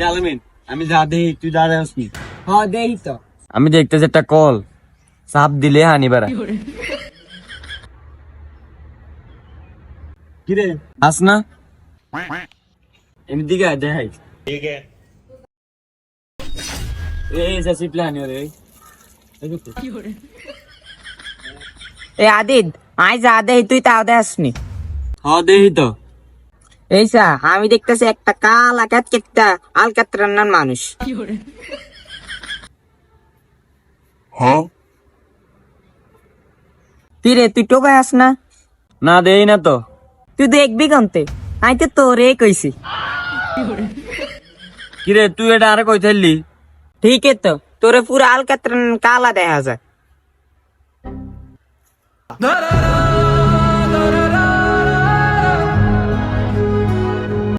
আলামিন আমি যা দেই তুই যা দেস নি। হ্যাঁ দেই তো। আমি দেখতেছি একটা কল চাপ দিলে হানি বেড়া কি রে আস না এমনি দিকে দেখাই এই সাসি প্ল্যান রে এ আদিত আই যা দেই তুই তাও দেসনি। হ্যাঁ দেই তো। এইসা আমি দেখতেছি একটা কালা কেটকেটটা আলকাতরান্নার মানুষ। তুই রে তুই টোবাই আস না? না দেই না তো। তুই দেখবি কন্তে আই তো তোরে কইছি। কিরে তুই এটা আরে কই থাকলি? ঠিক তো তোরে পুরো আলকাতরান কালা দেখা যায়।